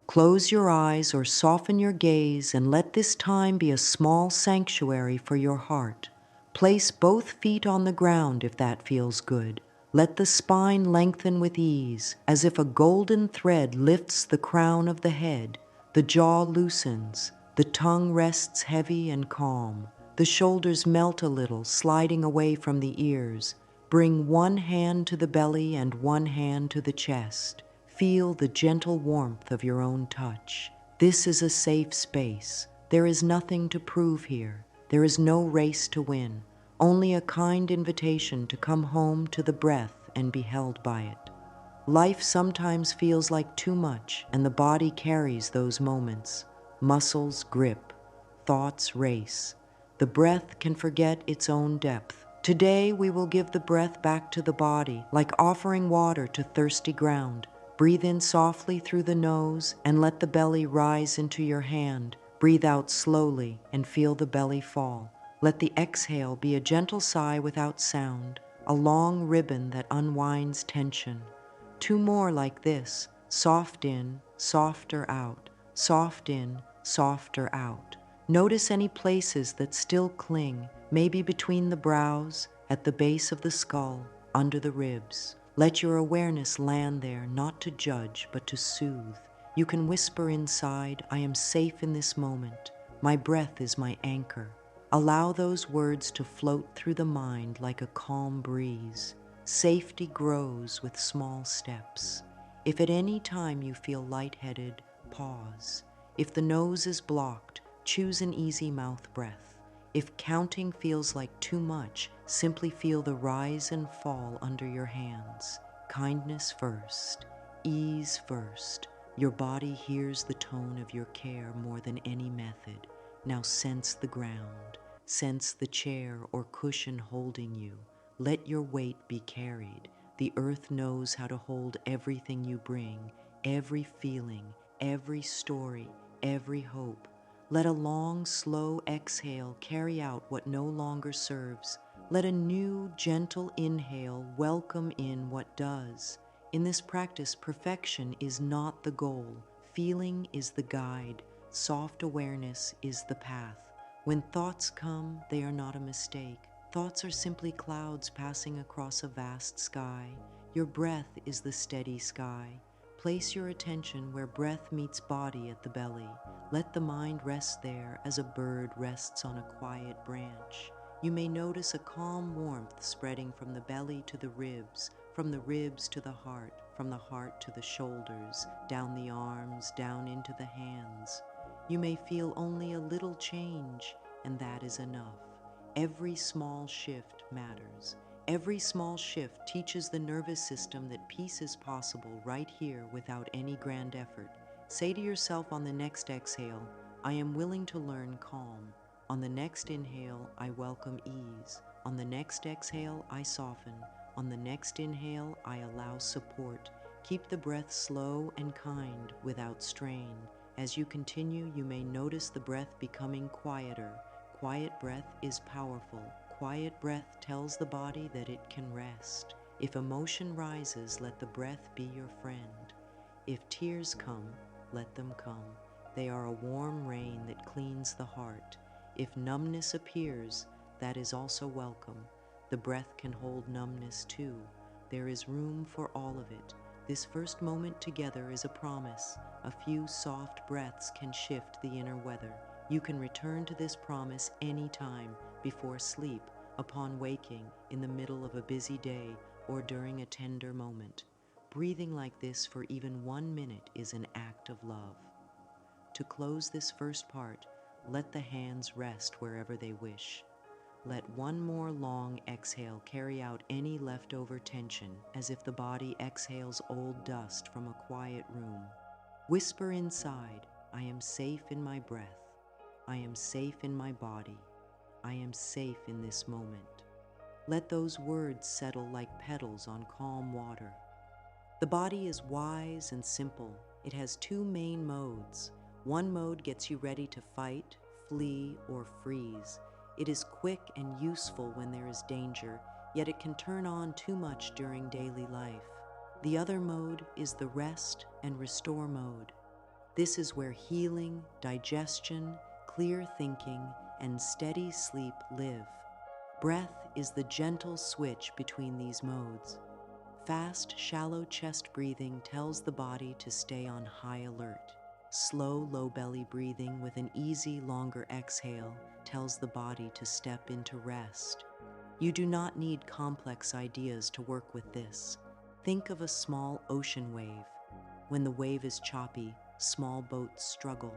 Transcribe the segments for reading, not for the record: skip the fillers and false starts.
Close your eyes or soften your gaze and let this time be a small sanctuary for your heart. Place both feet on the ground if that feels good. Let the spine lengthen with ease, as if a golden thread lifts the crown of the head. The jaw loosens, the tongue rests heavy and calm. The shoulders melt a little, sliding away from the ears. Bring one hand to the belly and one hand to the chest. Feel the gentle warmth of your own touch. This is a safe space. There is nothing to prove here. There is no race to win, only a kind invitation to come home to the breath and be held by it. Life sometimes feels like too much, and the body carries those moments. Muscles grip, thoughts race. The breath can forget its own depth. Today we will give the breath back to the body, like offering water to thirsty ground. Breathe in softly through the nose and let the belly rise into your hand. Breathe out slowly and feel the belly fall. Let the exhale be a gentle sigh without sound, a long ribbon that unwinds tension. Two more like this, soft in, softer out, soft in, softer out. Notice any places that still cling, maybe between the brows, at the base of the skull, under the ribs. Let your awareness land there, not to judge, but to soothe. You can whisper inside, I am safe in this moment. My breath is my anchor. Allow those words to float through the mind like a calm breeze. Safety grows with small steps. If at any time you feel lightheaded, pause. If the nose is blocked, choose an easy mouth breath. If counting feels like too much, simply feel the rise and fall under your hands. Kindness first, ease first. Your body hears the tone of your care more than any method. Now sense the ground, sense the chair or cushion holding you. Let your weight be carried. The earth knows how to hold everything you bring, every feeling, every story, every hope. Let a long, slow exhale carry out what no longer serves. Let a new, gentle inhale welcome in what does. In this practice, perfection is not the goal. Feeling is the guide. Soft awareness is the path. When thoughts come, they are not a mistake. Thoughts are simply clouds passing across a vast sky. Your breath is the steady sky. Place your attention where breath meets body at the belly. Let the mind rest there as a bird rests on a quiet branch. You may notice a calm warmth spreading from the belly to the ribs, from the ribs to the heart, from the heart to the shoulders, down the arms, down into the hands. You may feel only a little change, and that is enough. Every small shift matters. Every small shift teaches the nervous system that peace is possible right here without any grand effort. Say to yourself on the next exhale, I am willing to learn calm. On the next inhale, I welcome ease. On the next exhale, I soften. On the next inhale, I allow support. Keep the breath slow and kind without strain. As you continue, you may notice the breath becoming quieter. Quiet breath is powerful. Quiet breath tells the body that it can rest. If emotion rises, let the breath be your friend. If tears come, let them come. They are a warm rain that cleans the heart. If numbness appears, that is also welcome. The breath can hold numbness too. There is room for all of it. This first moment together is a promise. A few soft breaths can shift the inner weather. You can return to this promise anytime, before sleep, upon waking, in the middle of a busy day, or during a tender moment. Breathing like this for even 1 minute is an act of love. To close this first part, let the hands rest wherever they wish. Let one more long exhale carry out any leftover tension, as if the body exhales old dust from a quiet room. Whisper inside, I am safe in my breath. I am safe in my body. I am safe in this moment. Let those words settle like petals on calm water. The body is wise and simple. It has two main modes. One mode gets you ready to fight, flee, or freeze. It is quick and useful when there is danger, yet it can turn on too much during daily life. The other mode is the rest and restore mode. This is where healing, digestion, clear thinking, and steady sleep live. Breath is the gentle switch between these modes. Fast, shallow chest breathing tells the body to stay on high alert. Slow, low belly breathing with an easy, longer exhale tells the body to step into rest. You do not need complex ideas to work with this. Think of a small ocean wave. When the wave is choppy, small boats struggle.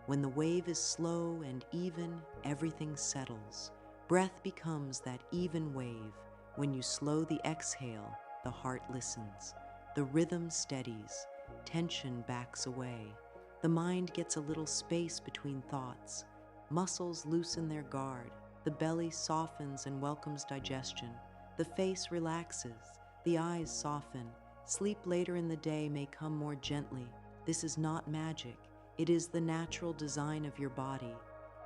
When the wave is slow and even, everything settles. Breath becomes that even wave. When you slow the exhale, the heart listens. The rhythm steadies. Tension backs away. The mind gets a little space between thoughts. Muscles loosen their guard. The belly softens and welcomes digestion. The face relaxes. The eyes soften. Sleep later in the day may come more gently. This is not magic. It is the natural design of your body.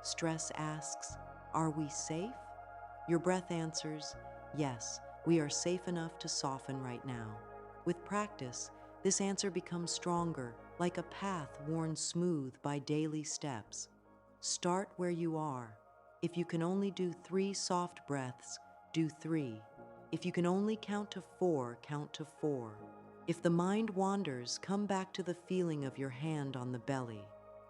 Stress asks, "Are we safe?" Your breath answers, "Yes, we are safe enough to soften right now." With practice, this answer becomes stronger, like a path worn smooth by daily steps. Start where you are. If you can only do 3 soft breaths, do 3. If you can only count to 4, count to 4. If the mind wanders, come back to the feeling of your hand on the belly.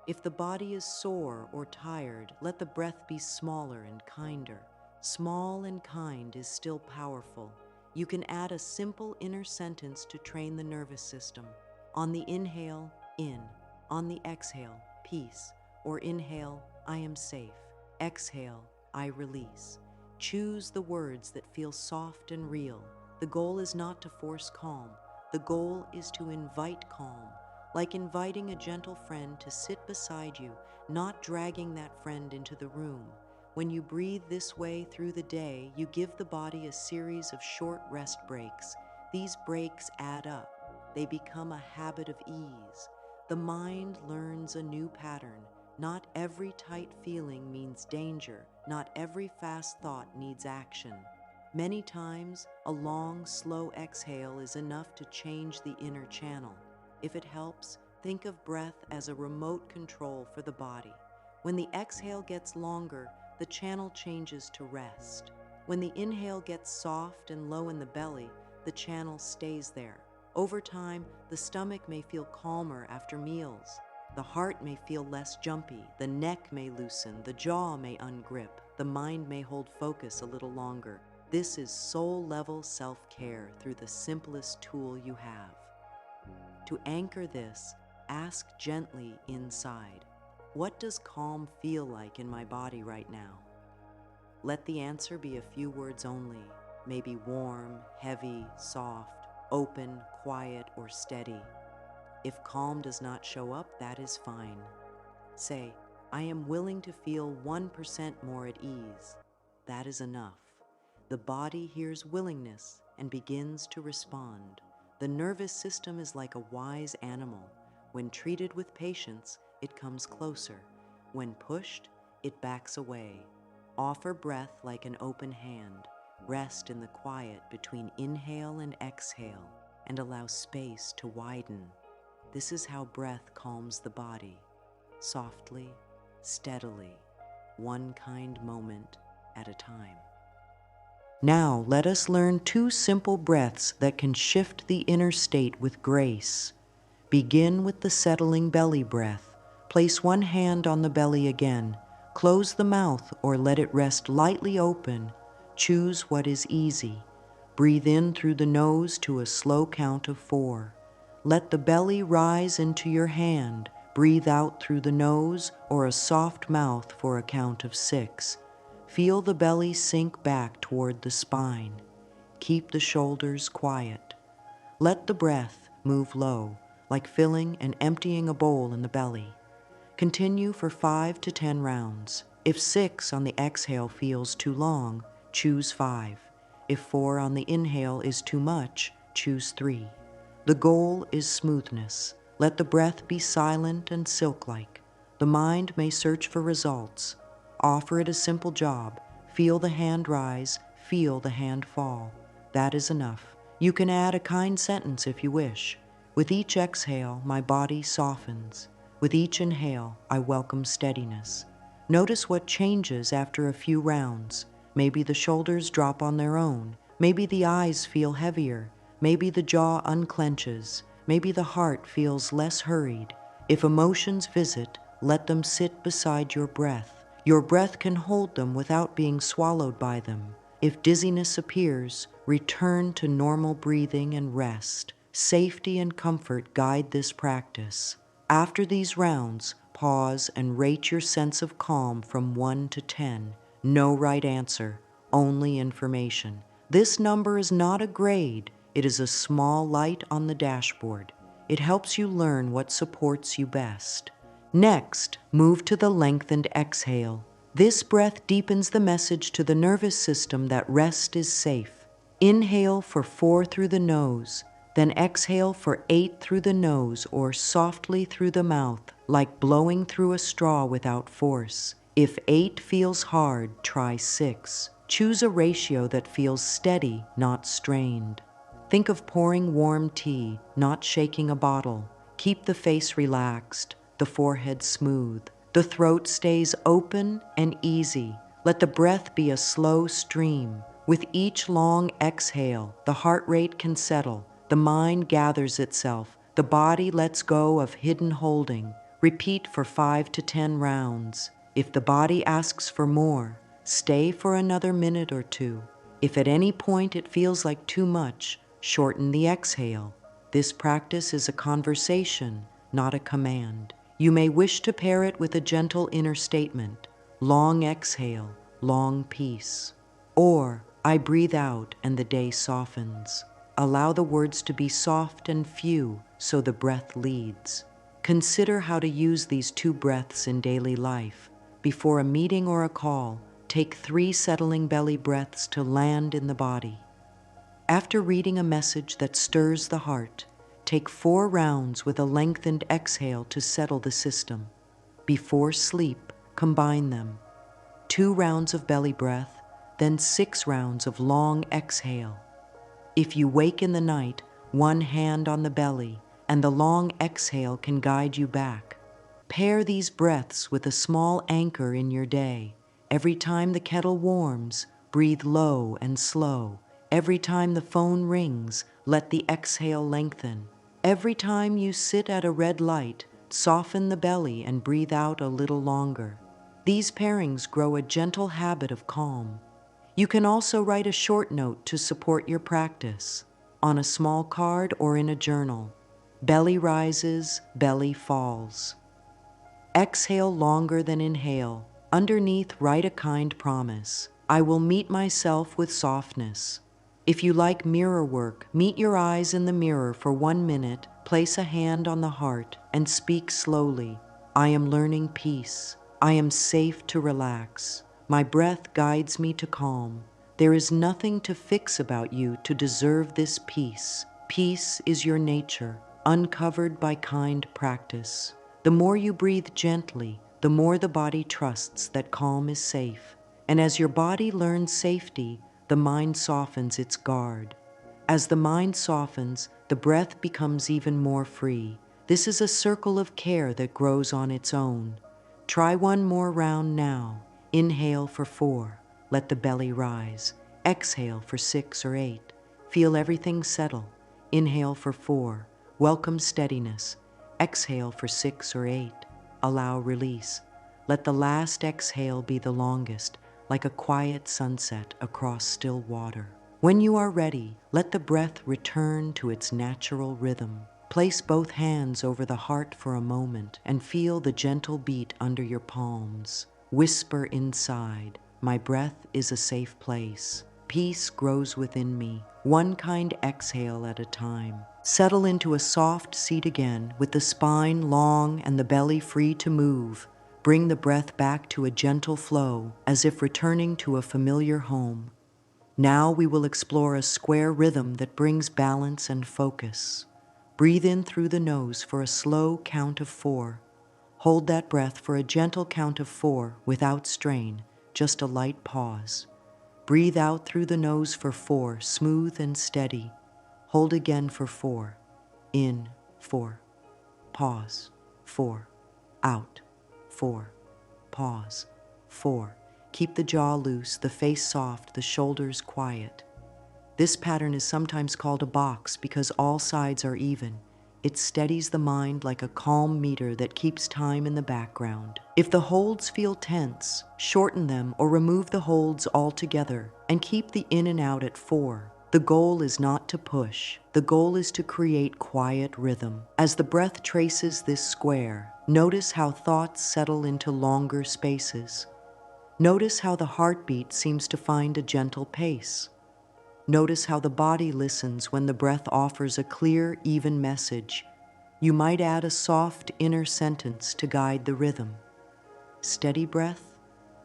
If the body is sore or tired, let the breath be smaller and kinder. Small and kind is still powerful. You can add a simple inner sentence to train the nervous system. On the inhale, in. On the exhale, peace. Or inhale, I am safe. Exhale, I release. Choose the words that feel soft and real. The goal is not to force calm. The goal is to invite calm, like inviting a gentle friend to sit beside you, not dragging that friend into the room. When you breathe this way through the day, you give the body a series of short rest breaks. These breaks add up. They become a habit of ease. The mind learns a new pattern. Not every tight feeling means danger. Not every fast thought needs action. Many times, a long, slow exhale is enough to change the inner channel. If it helps, think of breath as a remote control for the body. When the exhale gets longer, the channel changes to rest. When the inhale gets soft and low in the belly, the channel stays there. Over time, the stomach may feel calmer after meals. The heart may feel less jumpy, the neck may loosen, the jaw may ungrip, the mind may hold focus a little longer. This is soul-level self-care through the simplest tool you have. To anchor this, ask gently inside, what does calm feel like in my body right now? Let the answer be a few words only, maybe warm, heavy, soft, open, quiet, or steady. If calm does not show up, that is fine. Say, I am willing to feel 1% more at ease. That is enough. The body hears willingness and begins to respond. The nervous system is like a wise animal. When treated with patience, it comes closer. When pushed, it backs away. Offer breath like an open hand. Rest in the quiet between inhale and exhale, and allow space to widen. This is how breath calms the body, softly, steadily, one kind moment at a time. Now let us learn 2 simple breaths that can shift the inner state with grace. Begin with the settling belly breath. Place one hand on the belly again. Close the mouth or let it rest lightly open. Choose what is easy. Breathe in through the nose to a slow count of 4. Let the belly rise into your hand. Breathe out through the nose or a soft mouth for a count of 6. Feel the belly sink back toward the spine. Keep the shoulders quiet. Let the breath move low, like filling and emptying a bowl in the belly. Continue for 5 to 10 rounds. If 6 on the exhale feels too long, choose 5. If 4 on the inhale is too much, choose 3. The goal is smoothness. Let the breath be silent and silk-like. The mind may search for results. Offer it a simple job. Feel the hand rise, feel the hand fall. That is enough. You can add a kind sentence if you wish. With each exhale, my body softens. With each inhale, I welcome steadiness. Notice what changes after a few rounds. Maybe the shoulders drop on their own. Maybe the eyes feel heavier. Maybe the jaw unclenches. Maybe the heart feels less hurried. If emotions visit, let them sit beside your breath. Your breath can hold them without being swallowed by them. If dizziness appears, return to normal breathing and rest. Safety and comfort guide this practice. After these rounds, pause and rate your sense of calm from 1 to 10. No right answer, only information. This number is not a grade. It is a small light on the dashboard. It helps you learn what supports you best. Next, move to the lengthened exhale. This breath deepens the message to the nervous system that rest is safe. Inhale for 4 through the nose, then exhale for 8 through the nose or softly through the mouth, like blowing through a straw without force. If 8 feels hard, try 6. Choose a ratio that feels steady, not strained. Think of pouring warm tea, not shaking a bottle. Keep the face relaxed, the forehead smooth. The throat stays open and easy. Let the breath be a slow stream. With each long exhale, the heart rate can settle. The mind gathers itself. The body lets go of hidden holding. Repeat for 5 to 10 rounds. If the body asks for more, stay for another minute or two. If at any point it feels like too much, shorten the exhale. This practice is a conversation, not a command. You may wish to pair it with a gentle inner statement. Long exhale, long peace. Or, I breathe out and the day softens. Allow the words to be soft and few so the breath leads. Consider how to use these 2 breaths in daily life. Before a meeting or a call, take 3 settling belly breaths to land in the body. After reading a message that stirs the heart, take 4 rounds with a lengthened exhale to settle the system. Before sleep, combine them. 2 rounds of belly breath, then 6 rounds of long exhale. If you wake in the night, 1 hand on the belly, and the long exhale can guide you back. Pair these breaths with a small anchor in your day. Every time the kettle warms, breathe low and slow. Every time the phone rings, let the exhale lengthen. Every time you sit at a red light, soften the belly and breathe out a little longer. These pairings grow a gentle habit of calm. You can also write a short note to support your practice, on a small card or in a journal. Belly rises, belly falls. Exhale longer than inhale. Underneath, write a kind promise. I will meet myself with softness. If you like mirror work, meet your eyes in the mirror for 1 minute, place a hand on the heart, and speak slowly. I am learning peace. I am safe to relax. My breath guides me to calm. There is nothing to fix about you to deserve this peace. Peace is your nature, uncovered by kind practice. The more you breathe gently, the more the body trusts that calm is safe. And as your body learns safety, the mind softens its guard. As the mind softens, the breath becomes even more free. This is a circle of care that grows on its own. Try 1 more round now. Inhale for 4. Let the belly rise. Exhale for 6 or 8. Feel everything settle. Inhale for 4. Welcome steadiness. Exhale for 6 or 8. Allow release. Let the last exhale be the longest, like a quiet sunset across still water. When you are ready, let the breath return to its natural rhythm. Place both hands over the heart for a moment and feel the gentle beat under your palms. Whisper inside, my breath is a safe place. Peace grows within me, 1 kind exhale at a time. Settle into a soft seat again with the spine long and the belly free to move. Bring the breath back to a gentle flow, as if returning to a familiar home. Now we will explore a square rhythm that brings balance and focus. Breathe in through the nose for a slow count of 4. Hold that breath for a gentle count of 4 without strain, just a light pause. Breathe out through the nose for 4, smooth and steady. Hold again for 4. In, 4. Pause, 4. out. 4. Pause. 4. Keep the jaw loose, the face soft, the shoulders quiet. This pattern is sometimes called a box because all sides are even. It steadies the mind like a calm meter that keeps time in the background. If the holds feel tense, shorten them or remove the holds altogether and keep the in and out at 4. The goal is not to push. The goal is to create quiet rhythm. As the breath traces this square, notice how thoughts settle into longer spaces. Notice how the heartbeat seems to find a gentle pace. Notice how the body listens when the breath offers a clear, even message. You might add a soft inner sentence to guide the rhythm. Steady breath,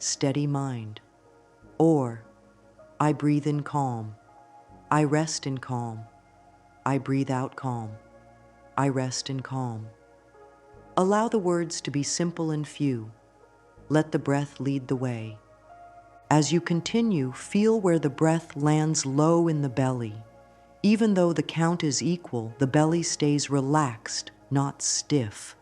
steady mind. Or, I breathe in calm. I rest in calm. I breathe out calm. I rest in calm. Allow the words to be simple and few. Let the breath lead the way. As you continue, feel where the breath lands low in the belly. Even though the count is equal, the belly stays relaxed, not stiff.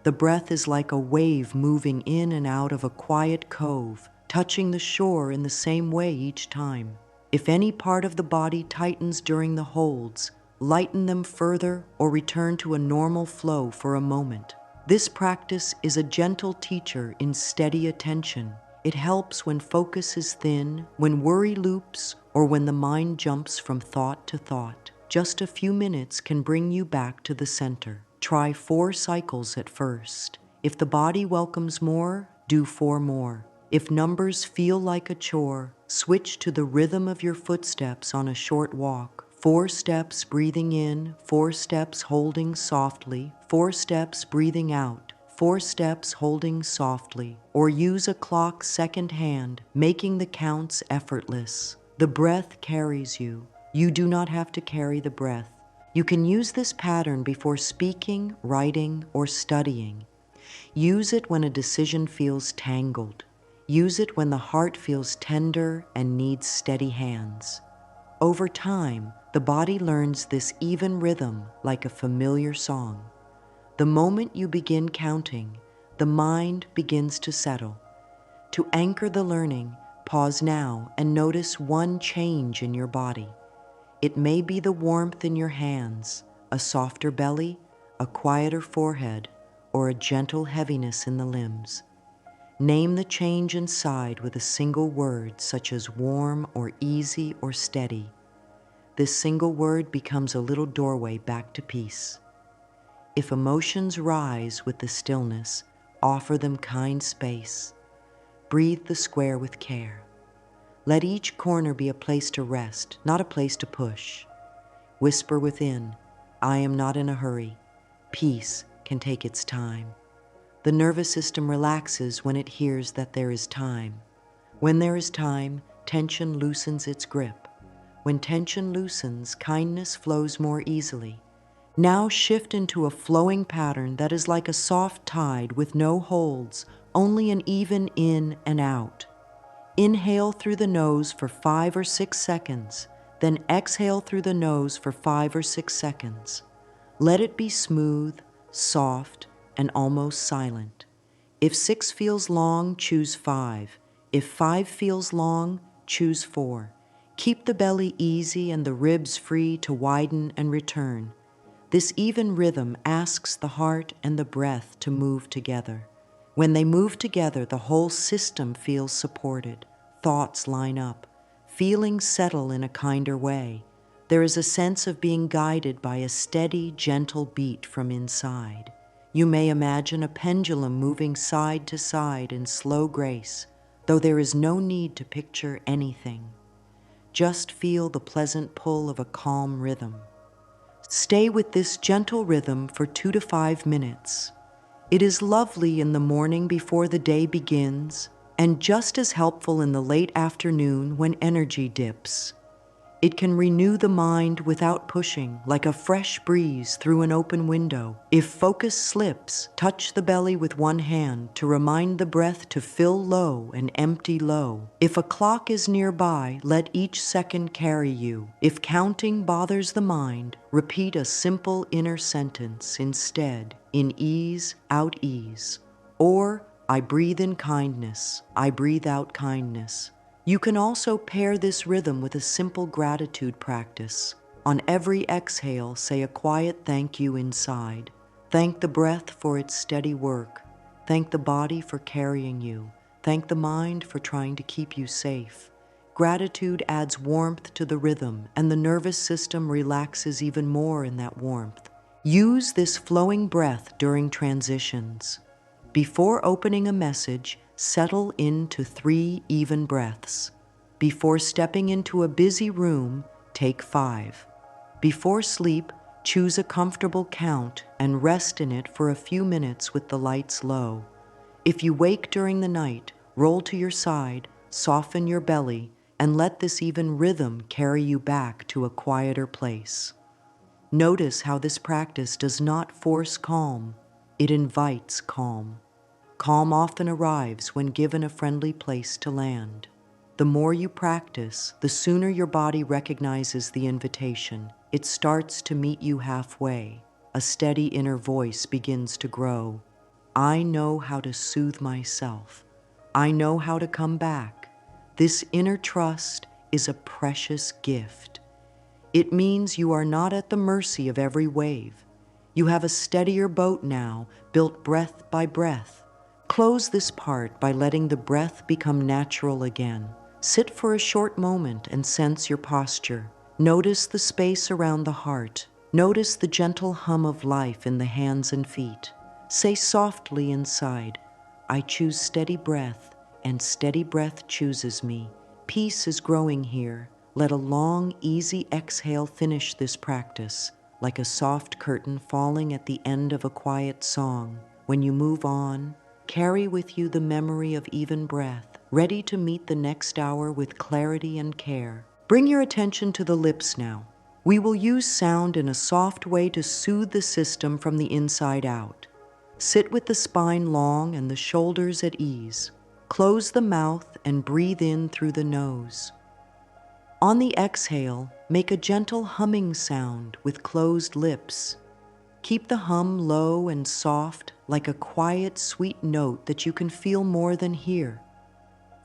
The breath is like a wave moving in and out of a quiet cove, touching the shore in the same way each time. If any part of the body tightens during the holds, lighten them further or return to a normal flow for a moment. This practice is a gentle teacher in steady attention. It helps when focus is thin, when worry loops, or when the mind jumps from thought to thought. Just a few minutes can bring you back to the center. Try 4 cycles at first. If the body welcomes more, do 4 more. If numbers feel like a chore, switch to the rhythm of your footsteps on a short walk. 4 steps breathing in, 4 steps holding softly, 4 steps breathing out. 4 steps holding softly, or use a clock second hand, making the counts effortless. The breath carries you. You do not have to carry the breath. You can use this pattern before speaking, writing, or studying. Use it when a decision feels tangled. Use it when the heart feels tender and needs steady hands. Over time, the body learns this even rhythm like a familiar song. The moment you begin counting, the mind begins to settle. To anchor the learning, pause now and notice one change in your body. It may be the warmth in your hands, a softer belly, a quieter forehead, or a gentle heaviness in the limbs. Name the change inside with a single word such as warm or easy or steady. This single word becomes a little doorway back to peace. If emotions rise with the stillness, offer them kind space. Breathe the square with care. Let each corner be a place to rest, not a place to push. Whisper within, I am not in a hurry. Peace can take its time. The nervous system relaxes when it hears that there is time. When there is time, tension loosens its grip. When tension loosens, kindness flows more easily. Now shift into a flowing pattern that is like a soft tide with no holds, only an even in and out. Inhale through the nose for 5 or 6 seconds, then exhale through the nose for 5 or 6 seconds. Let it be smooth, soft, and almost silent. If 6 feels long, choose 5. If 5 feels long, choose 4. Keep the belly easy and the ribs free to widen and return. This even rhythm asks the heart and the breath to move together. When they move together, the whole system feels supported. Thoughts line up. Feelings settle in a kinder way. There is a sense of being guided by a steady, gentle beat from inside. You may imagine a pendulum moving side to side in slow grace, though there is no need to picture anything. Just feel the pleasant pull of a calm rhythm. Stay with this gentle rhythm for 2 to 5 minutes. It is lovely in the morning before the day begins, and just as helpful in the late afternoon when energy dips. It can renew the mind without pushing, like a fresh breeze through an open window. If focus slips, touch the belly with one hand to remind the breath to fill low and empty low. If a clock is nearby, let each second carry you. If counting bothers the mind, repeat a simple inner sentence instead. in ease, out ease. Or, I breathe in kindness, I breathe out kindness. You can also pair this rhythm with a simple gratitude practice. On every exhale, say a quiet thank you inside. Thank the breath for its steady work. Thank the body for carrying you. Thank the mind for trying to keep you safe. Gratitude adds warmth to the rhythm, and the nervous system relaxes even more in that warmth. Use this flowing breath during transitions. Before opening a message, settle into 3 even breaths. Before stepping into a busy room, take 5. Before sleep, choose a comfortable count and rest in it for a few minutes with the lights low. If you wake during the night, roll to your side, soften your belly, and let this even rhythm carry you back to a quieter place. Notice how this practice does not force calm, it invites calm. Calm often arrives when given a friendly place to land. The more you practice, the sooner your body recognizes the invitation. It starts to meet you halfway. A steady inner voice begins to grow. I know how to soothe myself. I know how to come back. This inner trust is a precious gift. It means you are not at the mercy of every wave. You have a steadier boat now, built breath by breath. Close this part by letting the breath become natural again. Sit for a short moment and sense your posture. Notice the space around the heart. Notice the gentle hum of life in the hands and feet. Say softly inside, I choose steady breath, and steady breath chooses me. Peace is growing here. Let a long, easy exhale finish this practice, like a soft curtain falling at the end of a quiet song. When you move on, carry with you the memory of even breath, ready to meet the next hour with clarity and care. Bring your attention to the lips now. We will use sound in a soft way to soothe the system from the inside out. Sit with the spine long and the shoulders at ease. Close the mouth and breathe in through the nose. On the exhale, make a gentle humming sound with closed lips. Keep the hum low and soft, like a quiet, sweet note that you can feel more than hear.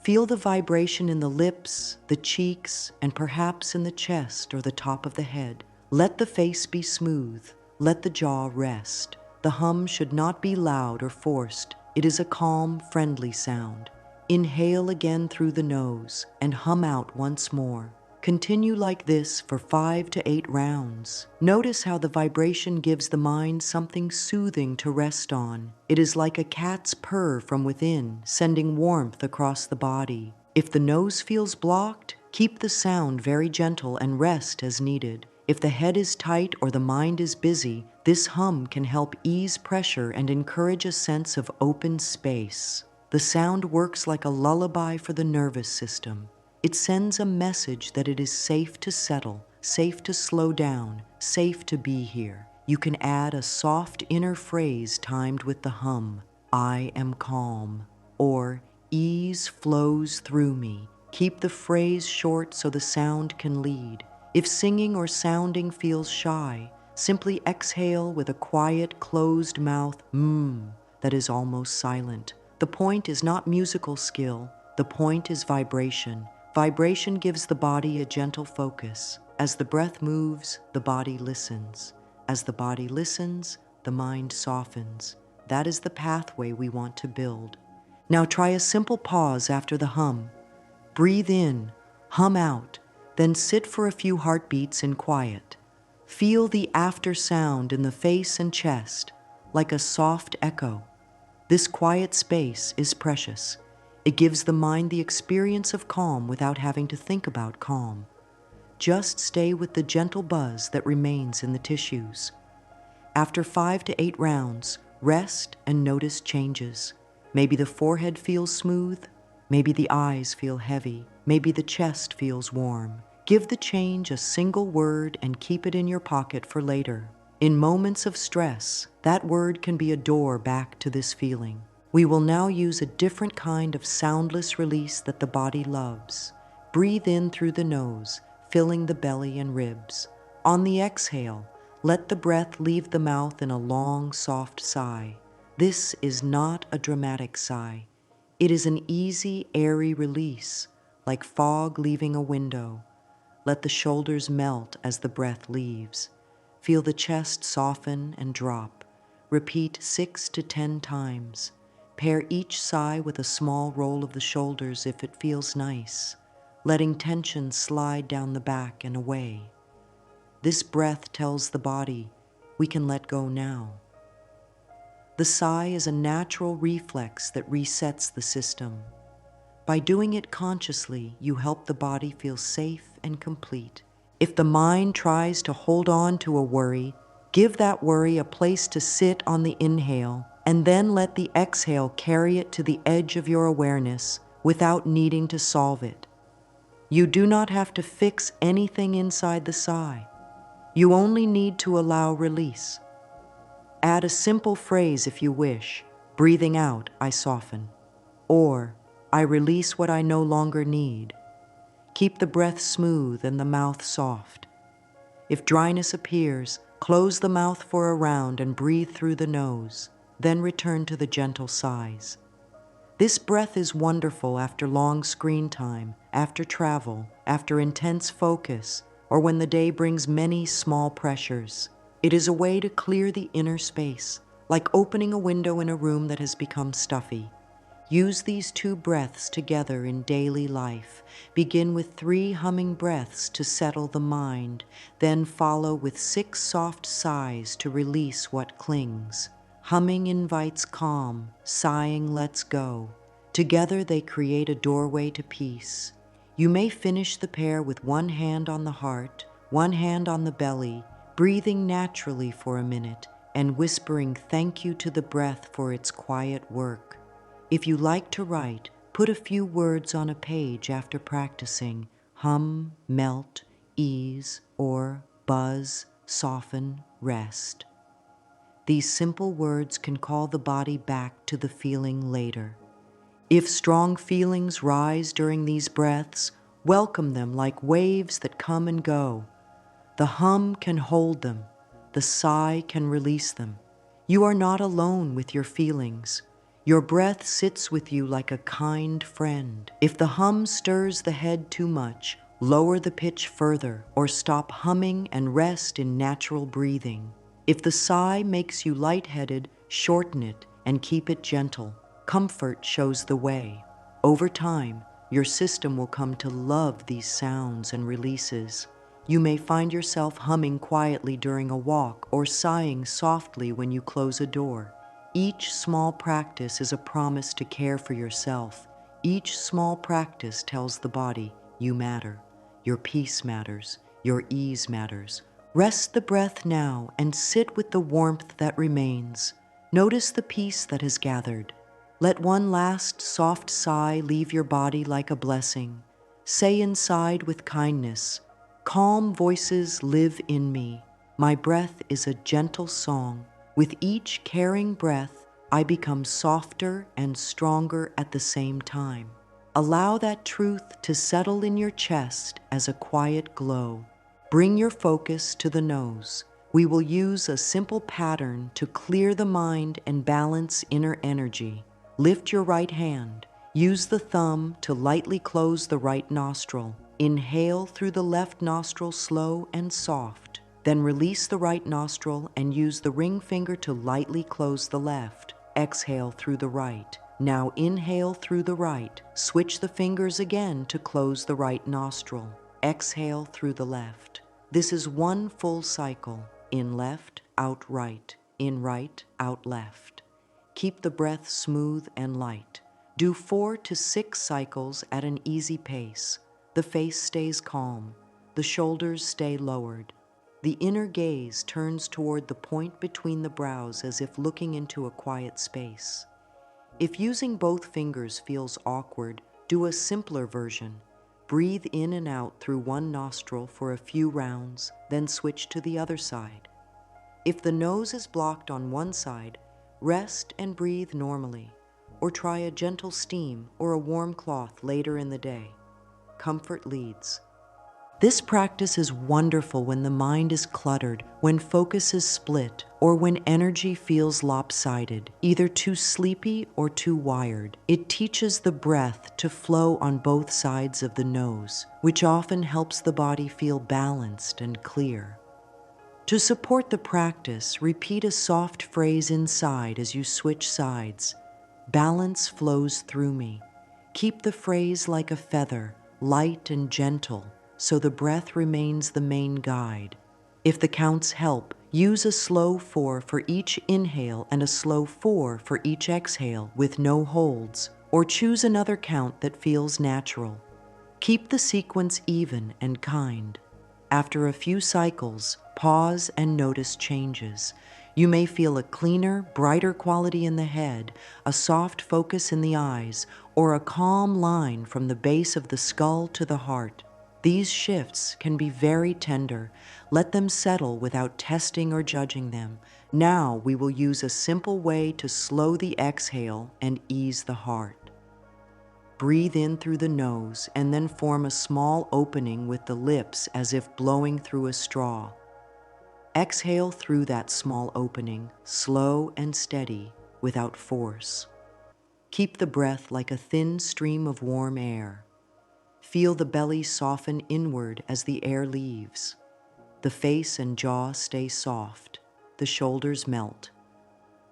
Feel the vibration in the lips, the cheeks, and perhaps in the chest or the top of the head. Let the face be smooth. Let the jaw rest. The hum should not be loud or forced. It is a calm, friendly sound. Inhale again through the nose and hum out once more. Continue like this for 5 to 8 rounds. Notice how the vibration gives the mind something soothing to rest on. It is like a cat's purr from within, sending warmth across the body. If the nose feels blocked, keep the sound very gentle and rest as needed. If the head is tight or the mind is busy, this hum can help ease pressure and encourage a sense of open space. The sound works like a lullaby for the nervous system. It sends a message that it is safe to settle, safe to slow down, safe to be here. You can add a soft inner phrase timed with the hum, I am calm, or ease flows through me. Keep the phrase short so the sound can lead. If singing or sounding feels shy, simply exhale with a quiet, closed mouth, that is almost silent. The point is not musical skill, the point is vibration. Vibration gives the body a gentle focus. As the breath moves, the body listens. As the body listens, the mind softens. That is the pathway we want to build. Now try a simple pause after the hum. Breathe in, hum out, then sit for a few heartbeats in quiet. Feel the after sound in the face and chest, like a soft echo. This quiet space is precious. It gives the mind the experience of calm without having to think about calm. Just stay with the gentle buzz that remains in the tissues. After 5 to 8 rounds, rest and notice changes. Maybe the forehead feels smooth, maybe the eyes feel heavy, maybe the chest feels warm. Give the change a single word and keep it in your pocket for later. In moments of stress, that word can be a door back to this feeling. We will now use a different kind of soundless release that the body loves. Breathe in through the nose, filling the belly and ribs. On the exhale, Let the breath leave the mouth in a long, soft sigh. This is not a dramatic sigh. It is an easy, airy release, like fog leaving a window. Let the shoulders melt as the breath leaves. Feel the chest soften and drop. Repeat 6 to 10 times. Pair each sigh with a small roll of the shoulders if it feels nice, letting tension slide down the back and away. This breath tells the body, we can let go now. The sigh is a natural reflex that resets the system. By doing it consciously, you help the body feel safe and complete. If the mind tries to hold on to a worry, give that worry a place to sit on the inhale, and then let the exhale carry it to the edge of your awareness without needing to solve it. You do not have to fix anything inside the sigh. You only need to allow release. Add a simple phrase if you wish. Breathing out, I soften. Or, I release what I no longer need. Keep the breath smooth and the mouth soft. If dryness appears, close the mouth for a round and breathe through the nose, then return to the gentle sighs. This breath is wonderful after long screen time, after travel, after intense focus, or when the day brings many small pressures. It is a way to clear the inner space, like opening a window in a room that has become stuffy. Use these 2 breaths together in daily life. Begin with 3 humming breaths to settle the mind, then follow with 6 soft sighs to release what clings. Humming invites calm, sighing lets go. Together they create a doorway to peace. You may finish the pair with 1 hand on the heart, 1 hand on the belly, breathing naturally for a minute, and whispering thank you to the breath for its quiet work. If you like to write, put a few words on a page after practicing. Hum, melt, ease, or buzz, soften, rest. These simple words can call the body back to the feeling later. If strong feelings rise during these breaths, welcome them like waves that come and go. The hum can hold them. The sigh can release them. You are not alone with your feelings. Your breath sits with you like a kind friend. If the hum stirs the head too much, lower the pitch further or stop humming and rest in natural breathing. If the sigh makes you lightheaded, shorten it and keep it gentle. Comfort shows the way. Over time, your system will come to love these sounds and releases. You may find yourself humming quietly during a walk or sighing softly when you close a door. Each small practice is a promise to care for yourself. Each small practice tells the body, you matter. Your peace matters. Your ease matters. Rest the breath now and sit with the warmth that remains. Notice the peace that has gathered. Let one last soft sigh leave your body like a blessing. Say inside with kindness, calm voices live in me. My breath is a gentle song. With each caring breath, I become softer and stronger at the same time. Allow that truth to settle in your chest as a quiet glow. Bring your focus to the nose. We will use a simple pattern to clear the mind and balance inner energy. Lift your right hand. Use the thumb to lightly close the right nostril. Inhale through the left nostril slow and soft. Then release the right nostril and use the ring finger to lightly close the left. Exhale through the right. Now inhale through the right. Switch the fingers again to close the right nostril. Exhale through the left. This is 1 full cycle. In left, out right. In right, out left. Keep the breath smooth and light. Do 4 to 6 cycles at an easy pace. The face stays calm. The shoulders stay lowered. The inner gaze turns toward the point between the brows as if looking into a quiet space. If using both fingers feels awkward, do a simpler version. Breathe in and out through one nostril for a few rounds, then switch to the other side. If the nose is blocked on one side, rest and breathe normally, or try a gentle steam or a warm cloth later in the day. Comfort leads. This practice is wonderful when the mind is cluttered, when focus is split, or when energy feels lopsided, either too sleepy or too wired. It teaches the breath to flow on both sides of the nose, which often helps the body feel balanced and clear. To support the practice, repeat a soft phrase inside as you switch sides. Balance flows through me. Keep the phrase like a feather, light and gentle, so the breath remains the main guide. If the counts help, use a slow 4 for each inhale and a slow 4 for each exhale with no holds, or choose another count that feels natural. Keep the sequence even and kind. After a few cycles, pause and notice changes. You may feel a cleaner, brighter quality in the head, a soft focus in the eyes, or a calm line from the base of the skull to the heart. These shifts can be very tender. Let them settle without testing or judging them. Now we will use a simple way to slow the exhale and ease the heart. Breathe in through the nose and then form a small opening with the lips as if blowing through a straw. Exhale through that small opening, slow and steady, without force. Keep the breath like a thin stream of warm air. Feel the belly soften inward as the air leaves. The face and jaw stay soft. The shoulders melt.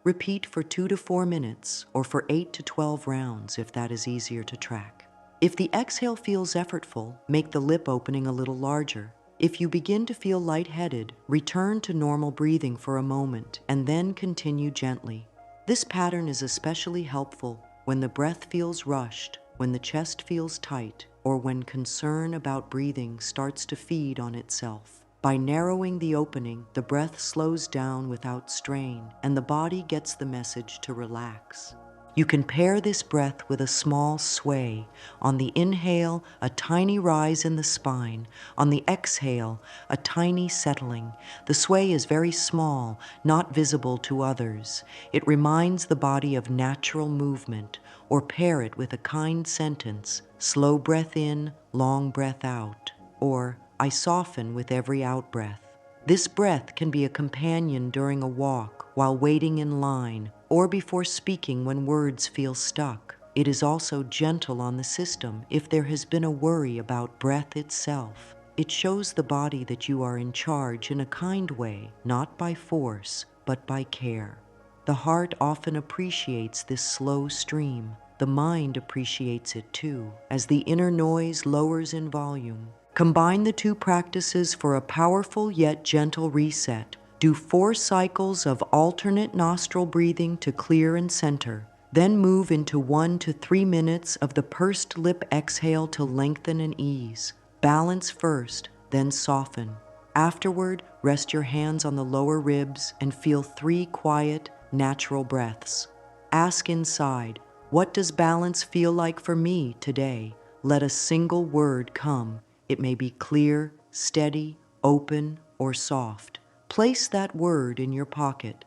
Repeat for 2 to 4 minutes or for 8 to 12 rounds if that is easier to track. If the exhale feels effortful, make the lip opening a little larger. If you begin to feel lightheaded, return to normal breathing for a moment and then continue gently. This pattern is especially helpful when the breath feels rushed, when the chest feels tight, or when concern about breathing starts to feed on itself. By narrowing the opening, the breath slows down without strain, and the body gets the message to relax. You can pair this breath with a small sway. On the inhale, a tiny rise in the spine. On the exhale, a tiny settling. The sway is very small, not visible to others. It reminds the body of natural movement, or pair it with a kind sentence, slow breath in, long breath out, or I soften with every out-breath. This breath can be a companion during a walk, while waiting in line, or before speaking when words feel stuck. It is also gentle on the system if there has been a worry about breath itself. It shows the body that you are in charge in a kind way, not by force, but by care. The heart often appreciates this slow stream. The mind appreciates it too, as the inner noise lowers in volume. Combine the two practices for a powerful yet gentle reset. Do 4 cycles of alternate nostril breathing to clear and center. Then move into 1 to 3 minutes of the pursed lip exhale to lengthen and ease. Balance first, then soften. Afterward, rest your hands on the lower ribs and feel 3 quiet, natural breaths. Ask inside, what does balance feel like for me today? Let a single word come. It may be clear, steady, open, or soft. Place that word in your pocket.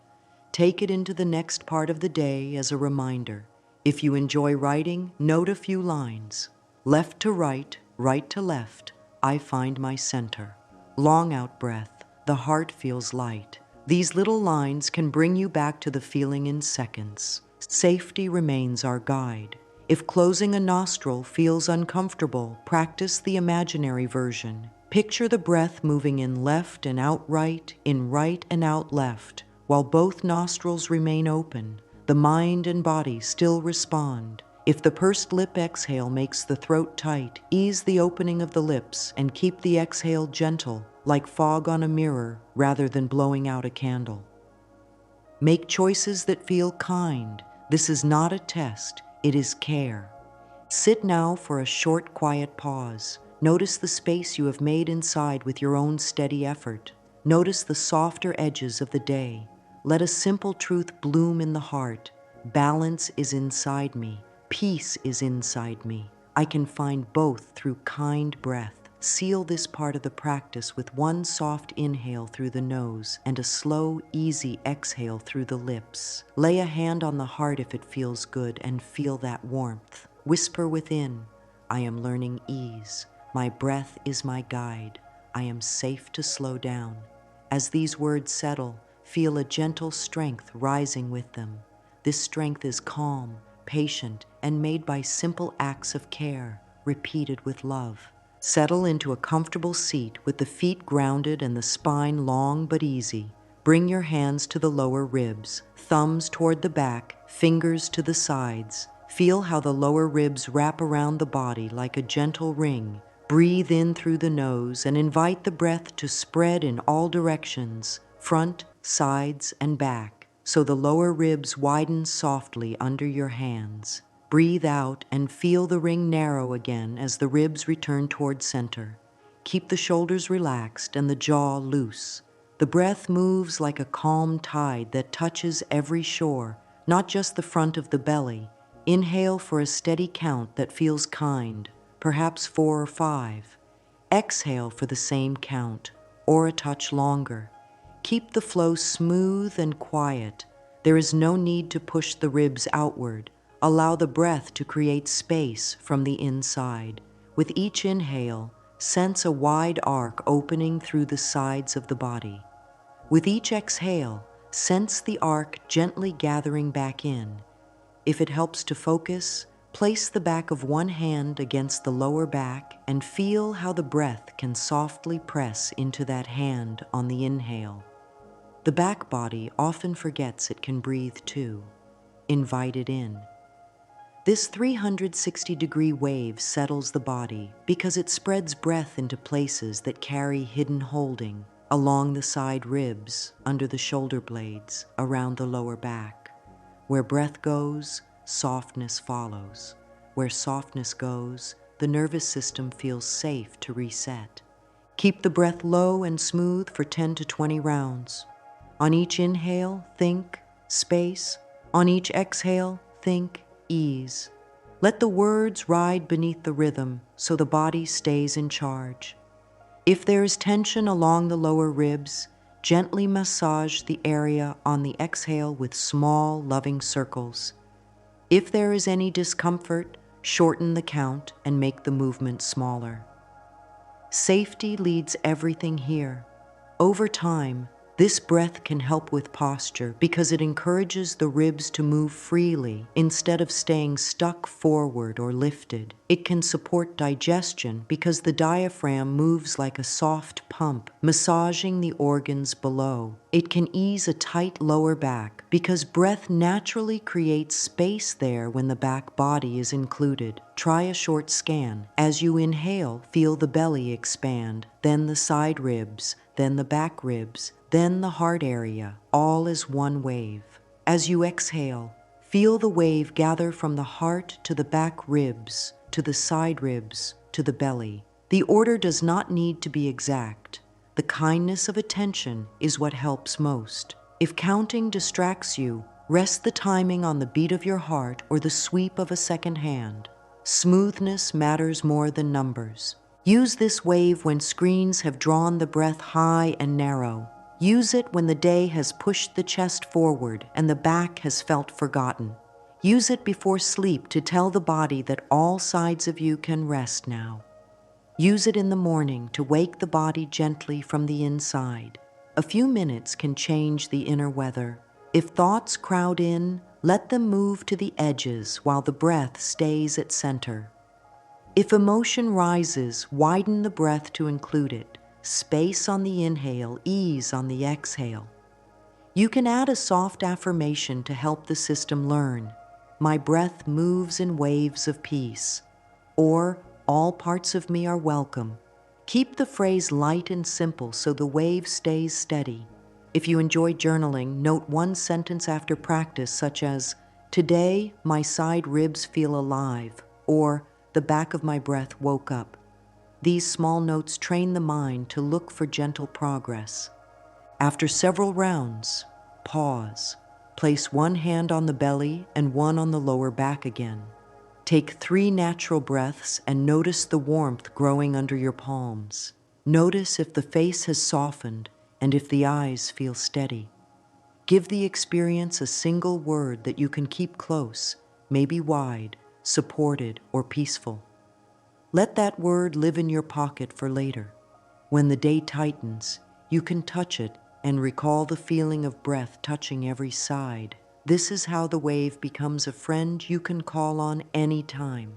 Take it into the next part of the day as a reminder. If you enjoy writing, note a few lines. Left to right to left, I find my center. Long out breath, the heart feels light. These little lines can bring you back to the feeling in seconds. Safety remains our guide. If closing a nostril feels uncomfortable, practice the imaginary version. Picture the breath moving in left and out right, in right and out left, while both nostrils remain open. The mind and body still respond. If the pursed lip exhale makes the throat tight, ease the opening of the lips and keep the exhale gentle, like fog on a mirror, rather than blowing out a candle. Make choices that feel kind. This is not a test. It is care. Sit now for a short, quiet pause. Notice the space you have made inside with your own steady effort. Notice the softer edges of the day. Let a simple truth bloom in the heart. Balance is inside me. Peace is inside me. I can find both through kind breath. Seal this part of the practice with 1 soft inhale through the nose and a slow, easy exhale through the lips. Lay a hand on the heart if it feels good and feel that warmth. Whisper within, I am learning ease. My breath is my guide. I am safe to slow down. As these words settle, feel a gentle strength rising with them. This strength is calm, patient, and made by simple acts of care, repeated with love. Settle into a comfortable seat with the feet grounded and the spine long but easy. Bring your hands to the lower ribs, thumbs toward the back, fingers to the sides. Feel how the lower ribs wrap around the body like a gentle ring. Breathe in through the nose and invite the breath to spread in all directions, front, sides, and back, so the lower ribs widen softly under your hands. Breathe out and feel the ring narrow again as the ribs return toward center. Keep the shoulders relaxed and the jaw loose. The breath moves like a calm tide that touches every shore, not just the front of the belly. Inhale for a steady count that feels kind, perhaps 4 or 5. Exhale for the same count, or a touch longer. Keep the flow smooth and quiet. There is no need to push the ribs outward. Allow the breath to create space from the inside. With each inhale, sense a wide arc opening through the sides of the body. With each exhale, sense the arc gently gathering back in. If it helps to focus, place the back of one hand against the lower back and feel how the breath can softly press into that hand on the inhale. The back body often forgets it can breathe too. Invite it in. This 360-degree wave settles the body because it spreads breath into places that carry hidden holding, along the side ribs, under the shoulder blades, around the lower back. Where breath goes, softness follows. Where softness goes, the nervous system feels safe to reset. Keep the breath low and smooth for 10 to 20 rounds. On each inhale, think space. On each exhale, think ease. Let the words ride beneath the rhythm so the body stays in charge. If there is tension along the lower ribs, gently massage the area on the exhale with small, loving circles. If there is any discomfort, shorten the count and make the movement smaller. Safety leads everything here. Over time, this breath can help with posture because it encourages the ribs to move freely instead of staying stuck forward or lifted. It can support digestion because the diaphragm moves like a soft pump, massaging the organs below. It can ease a tight lower back because breath naturally creates space there when the back body is included. Try a short scan. As you inhale, feel the belly expand, then the side ribs, then the back ribs, then the heart area, all as one wave. As you exhale, feel the wave gather from the heart to the back ribs, to the side ribs, to the belly. The order does not need to be exact. The kindness of attention is what helps most. If counting distracts you, rest the timing on the beat of your heart or the sweep of a second hand. Smoothness matters more than numbers. Use this wave when screens have drawn the breath high and narrow. Use it when the day has pushed the chest forward and the back has felt forgotten. Use it before sleep to tell the body that all sides of you can rest now. Use it in the morning to wake the body gently from the inside. A few minutes can change the inner weather. If thoughts crowd in, let them move to the edges while the breath stays at center. If emotion rises, widen the breath to include it. Space on the inhale, ease on the exhale. You can add a soft affirmation to help the system learn. My breath moves in waves of peace. Or, all parts of me are welcome. Keep the phrase light and simple so the wave stays steady. If you enjoy journaling, note one sentence after practice, such as, "Today, my side ribs feel alive," or "The back of my breath woke up." These small notes train the mind to look for gentle progress. After several rounds, pause. Place one hand on the belly and one on the lower back again. Take 3 natural breaths and notice the warmth growing under your palms. Notice if the face has softened and if the eyes feel steady. Give the experience a single word that you can keep close, maybe wide, supported, or peaceful. Let that word live in your pocket for later. When the day tightens, you can touch it and recall the feeling of breath touching every side. This is how the wave becomes a friend you can call on any time.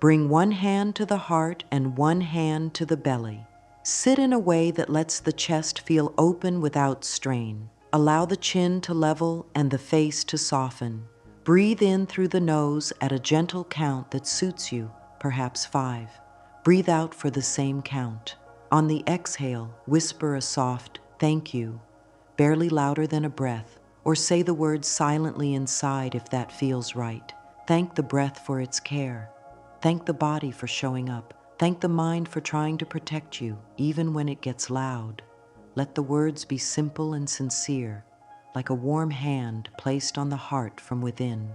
Bring one hand to the heart and one hand to the belly. Sit in a way that lets the chest feel open without strain. Allow the chin to level and the face to soften. Breathe in through the nose at a gentle count that suits you, perhaps 5. Breathe out for the same count. On the exhale, whisper a soft "thank you," barely louder than a breath, or say the words silently inside if that feels right. Thank the breath for its care. Thank the body for showing up. Thank the mind for trying to protect you, even when it gets loud. Let the words be simple and sincere, like a warm hand placed on the heart from within.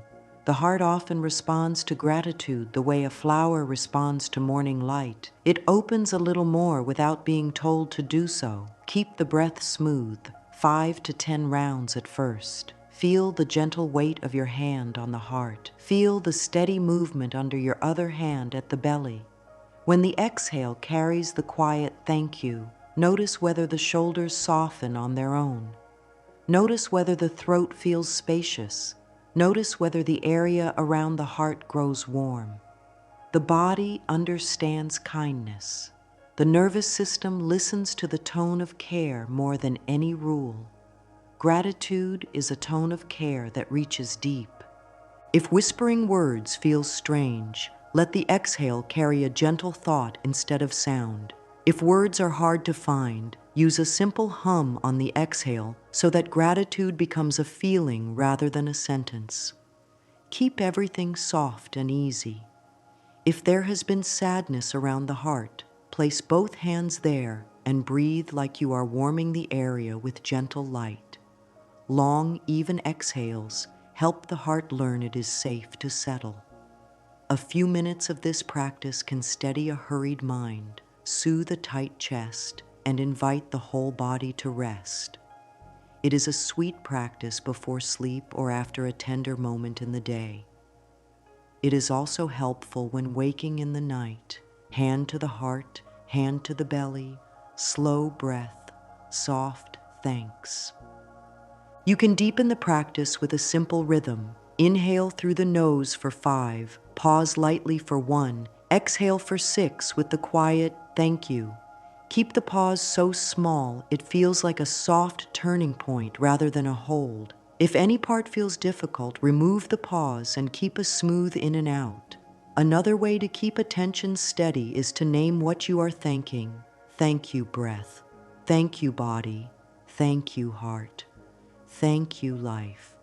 The heart often responds to gratitude the way a flower responds to morning light. It opens a little more without being told to do so. Keep the breath smooth, 5 to 10 rounds at first. Feel the gentle weight of your hand on the heart. Feel the steady movement under your other hand at the belly. When the exhale carries the quiet "thank you," notice whether the shoulders soften on their own. Notice whether the throat feels spacious. Notice whether the area around the heart grows warm. The body understands kindness. The nervous system listens to the tone of care more than any rule. Gratitude is a tone of care that reaches deep. If whispering words feels strange, let the exhale carry a gentle thought instead of sound. If words are hard to find, use a simple hum on the exhale so that gratitude becomes a feeling rather than a sentence. Keep everything soft and easy. If there has been sadness around the heart, place both hands there and breathe like you are warming the area with gentle light. Long, even exhales help the heart learn it is safe to settle. A few minutes of this practice can steady a hurried mind, soothe a tight chest, and invite the whole body to rest. It is a sweet practice before sleep or after a tender moment in the day. It is also helpful when waking in the night. Hand to the heart, hand to the belly, slow breath, soft thanks. You can deepen the practice with a simple rhythm. Inhale through the nose for 5, pause lightly for 1, exhale for 6 with the quiet "thank you." Keep the pause so small it feels like a soft turning point rather than a hold. If any part feels difficult, remove the pause and keep a smooth in and out. Another way to keep attention steady is to name what you are thanking. Thank you, breath. Thank you, body. Thank you, heart. Thank you, life.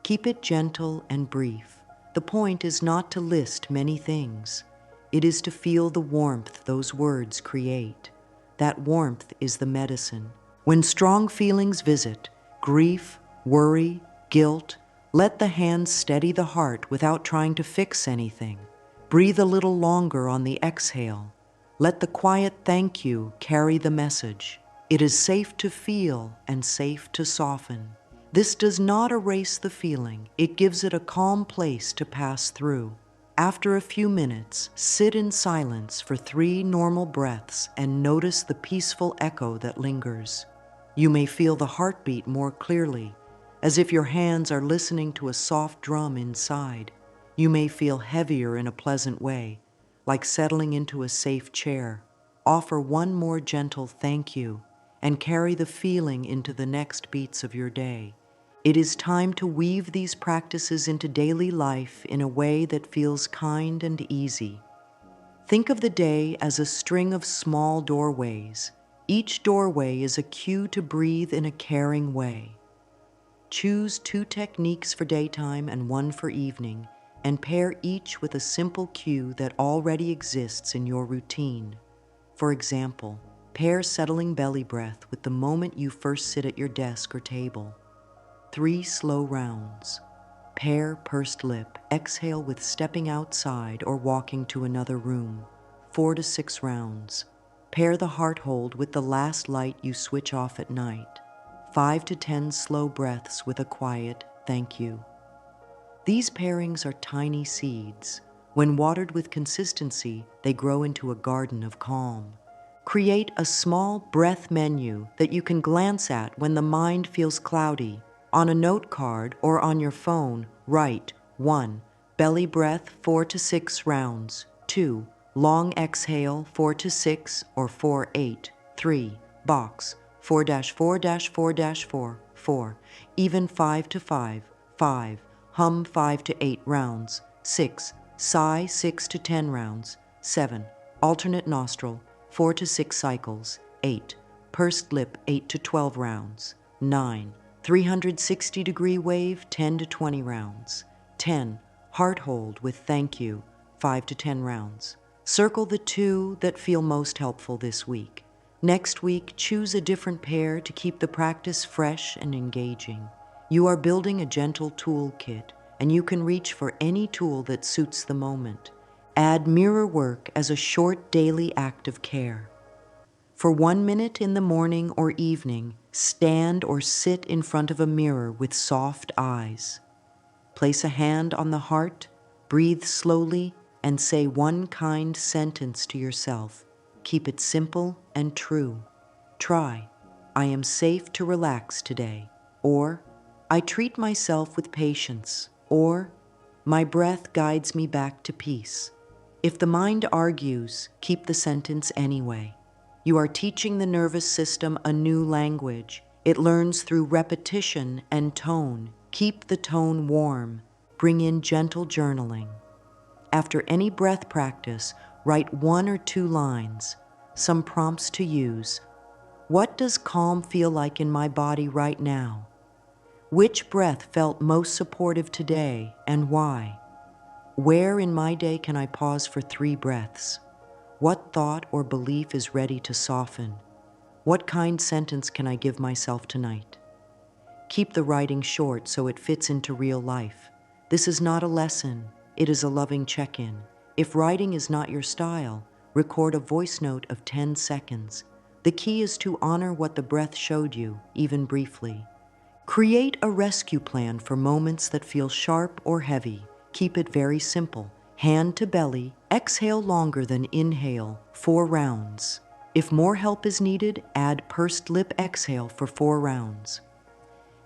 Keep it gentle and brief. The point is not to list many things. It is to feel the warmth those words create. That warmth is the medicine. When strong feelings visit, grief, worry, guilt, let the hands steady the heart without trying to fix anything. Breathe a little longer on the exhale. Let the quiet "thank you" carry the message. It is safe to feel and safe to soften. This does not erase the feeling. It gives it a calm place to pass through. After a few minutes, sit in silence for 3 normal breaths and notice the peaceful echo that lingers. You may feel the heartbeat more clearly, as if your hands are listening to a soft drum inside. You may feel heavier in a pleasant way, like settling into a safe chair. Offer one more gentle "thank you" and carry the feeling into the next beats of your day. It is time to weave these practices into daily life in a way that feels kind and easy. Think of the day as a string of small doorways. Each doorway is a cue to breathe in a caring way. Choose 2 techniques for daytime and 1 for evening, and pair each with a simple cue that already exists in your routine. For example, pair settling belly breath with the moment you first sit at your desk or table. 3 slow rounds. Pair pursed lip. Exhale with stepping outside or walking to another room. 4 to 6 rounds. Pair the heart hold with the last light you switch off at night. 5 to 10 slow breaths with a quiet "thank you." These pairings are tiny seeds. When watered with consistency, they grow into a garden of calm. Create a small breath menu that you can glance at when the mind feels cloudy. On a note card or on your phone, write 1. Belly breath 4 to 6 rounds. 2. Long exhale 4 to 6 or 4-8. 3. Box 4-4-4-4. 4. Even 5 to 5. 5. Hum 5 to 8 rounds. 6. Sigh 6 to 10 rounds. 7. Alternate nostril 4 to 6 cycles. 8. Pursed lip 8 to 12 rounds. 9. 360-degree wave 10 to 20 rounds. 10. Heart hold with thank you 5 to 10 rounds. Circle the 2 that feel most helpful this week. Next week, choose a different pair to keep the practice fresh and engaging. You are building a gentle toolkit, and you can reach for any tool that suits the moment. Add mirror work as a short daily act of care. For 1 minute in the morning or evening, stand or sit in front of a mirror with soft eyes. Place a hand on the heart, breathe slowly, and say one kind sentence to yourself. Keep it simple and true. Try, I am safe to relax today, or I treat myself with patience, or my breath guides me back to peace. If the mind argues, keep the sentence anyway. You are teaching the nervous system a new language. It learns through repetition and tone. Keep the tone warm. Bring in gentle journaling. After any breath practice, write 1 or 2 lines, some prompts to use. What does calm feel like in my body right now? Which breath felt most supportive today, and why? Where in my day can I pause for 3 breaths? What thought or belief is ready to soften? What kind sentence can I give myself tonight? Keep the writing short so it fits into real life. This is not a lesson, it is a loving check-in. If writing is not your style, record a voice note of 10 seconds. The key is to honor what the breath showed you, even briefly. Create a rescue plan for moments that feel sharp or heavy. Keep it very simple. Hand to belly, exhale longer than inhale, 4 rounds. If more help is needed, add pursed lip exhale for 4 rounds.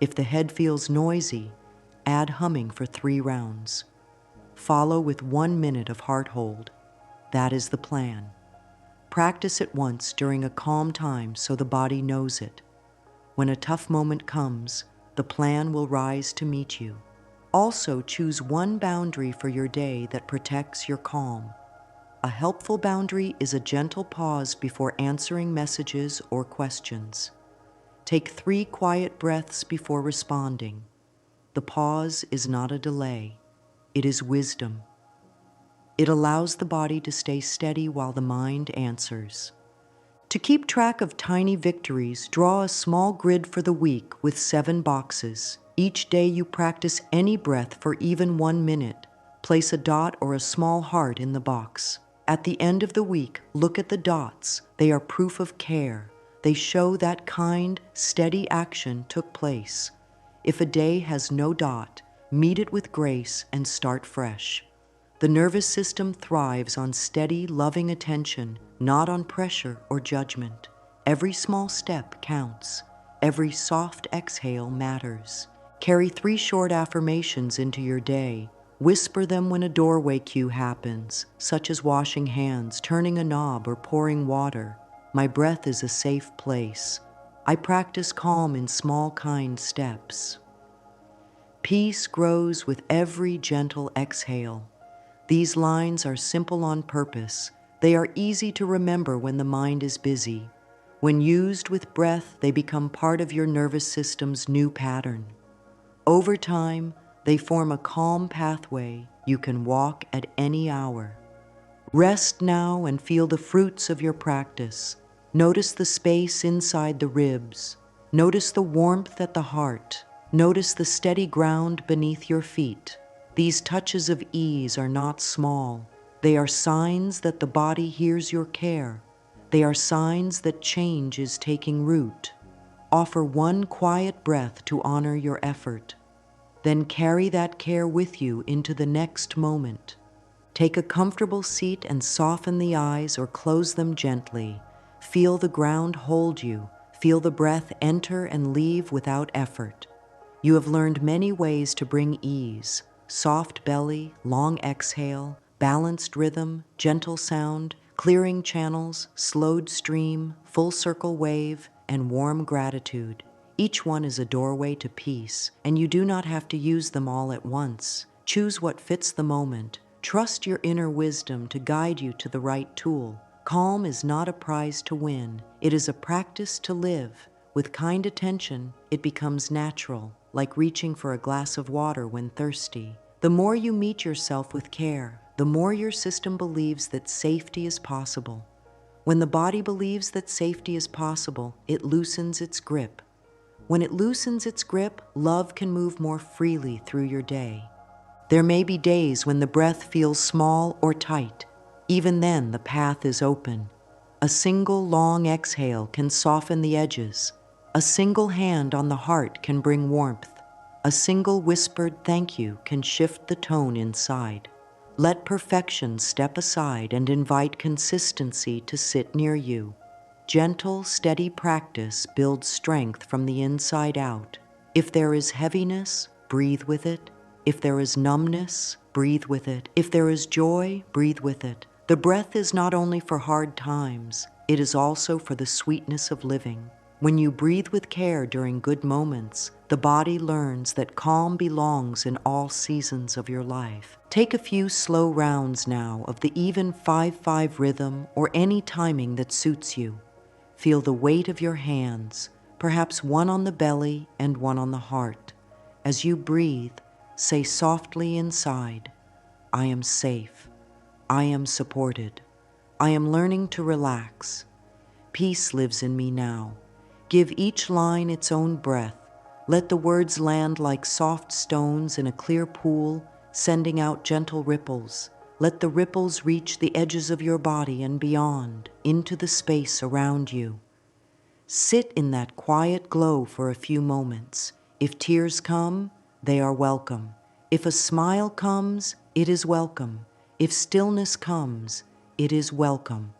If the head feels noisy, add humming for 3 rounds. Follow with 1 minute of heart hold. That is the plan. Practice it once during a calm time so the body knows it. When a tough moment comes, the plan will rise to meet you. Also, choose one boundary for your day that protects your calm. A helpful boundary is a gentle pause before answering messages or questions. Take 3 quiet breaths before responding. The pause is not a delay. It is wisdom. It allows the body to stay steady while the mind answers. To keep track of tiny victories, draw a small grid for the week with 7 boxes. Each day you practice any breath for even 1 minute. Place a dot or a small heart in the box. At the end of the week, look at the dots. They are proof of care. They show that kind, steady action took place. If a day has no dot, meet it with grace and start fresh. The nervous system thrives on steady, loving attention, not on pressure or judgment. Every small step counts. Every soft exhale matters. Carry 3 short affirmations into your day. Whisper them when a doorway cue happens, such as washing hands, turning a knob, or pouring water. My breath is a safe place. I practice calm in small, kind steps. Peace grows with every gentle exhale. These lines are simple on purpose. They are easy to remember when the mind is busy. When used with breath, they become part of your nervous system's new pattern. Over time, they form a calm pathway you can walk at any hour. Rest now and feel the fruits of your practice. Notice the space inside the ribs. Notice the warmth at the heart. Notice the steady ground beneath your feet. These touches of ease are not small. They are signs that the body hears your care. They are signs that change is taking root. Offer 1 quiet breath to honor your effort. Then carry that care with you into the next moment. Take a comfortable seat and soften the eyes or close them gently. Feel the ground hold you. Feel the breath enter and leave without effort. You have learned many ways to bring ease: soft belly, long exhale, balanced rhythm, gentle sound, clearing channels, slowed stream, full circle wave, and warm gratitude. Each one is a doorway to peace, and you do not have to use them all at once. Choose what fits the moment. Trust your inner wisdom to guide you to the right tool. Calm is not a prize to win. It is a practice to live. With kind attention, it becomes natural, like reaching for a glass of water when thirsty. The more you meet yourself with care, the more your system believes that safety is possible. When the body believes that safety is possible, it loosens its grip. When it loosens its grip, love can move more freely through your day. There may be days when the breath feels small or tight. Even then, the path is open. A single long exhale can soften the edges. A single hand on the heart can bring warmth. A single whispered thank you can shift the tone inside. Let perfection step aside and invite consistency to sit near you. Gentle, steady practice builds strength from the inside out. If there is heaviness, breathe with it. If there is numbness, breathe with it. If there is joy, breathe with it. The breath is not only for hard times, it is also for the sweetness of living. When you breathe with care during good moments, the body learns that calm belongs in all seasons of your life. Take a few slow rounds now of the even 5-5 rhythm or any timing that suits you. Feel the weight of your hands, perhaps one on the belly and one on the heart. As you breathe, say softly inside, I am safe. I am supported. I am learning to relax. Peace lives in me now. Give each line its own breath. Let the words land like soft stones in a clear pool, sending out gentle ripples. Let the ripples reach the edges of your body and beyond, into the space around you. Sit in that quiet glow for a few moments. If tears come, they are welcome. If a smile comes, it is welcome. If stillness comes, it is welcome.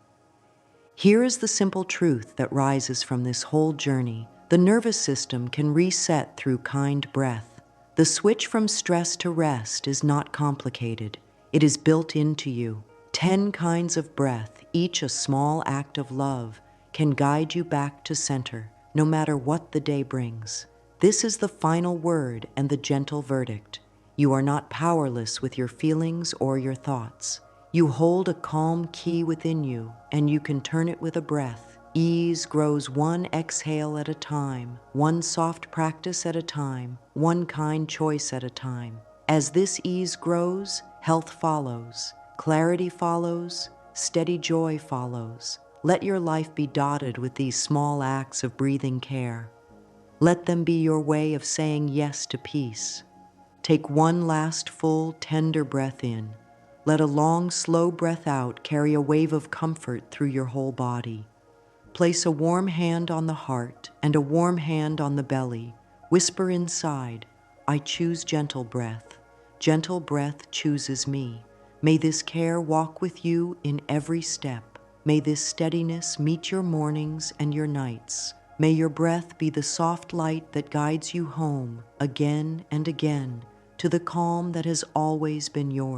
Here is the simple truth that rises from this whole journey. The nervous system can reset through kind breath. The switch from stress to rest is not complicated. It is built into you. 10 kinds of breath, each a small act of love, can guide you back to center, no matter what the day brings. This is the final word and the gentle verdict. You are not powerless with your feelings or your thoughts. You hold a calm key within you, and you can turn it with a breath. Ease grows one exhale at a time, one soft practice at a time, one kind choice at a time. As this ease grows, health follows, clarity follows, steady joy follows. Let your life be dotted with these small acts of breathing care. Let them be your way of saying yes to peace. Take one last full, tender breath in. Let a long, slow breath out carry a wave of comfort through your whole body. Place a warm hand on the heart and a warm hand on the belly. Whisper inside, I choose gentle breath. Gentle breath chooses me. May this care walk with you in every step. May this steadiness meet your mornings and your nights. May your breath be the soft light that guides you home again and again to the calm that has always been yours.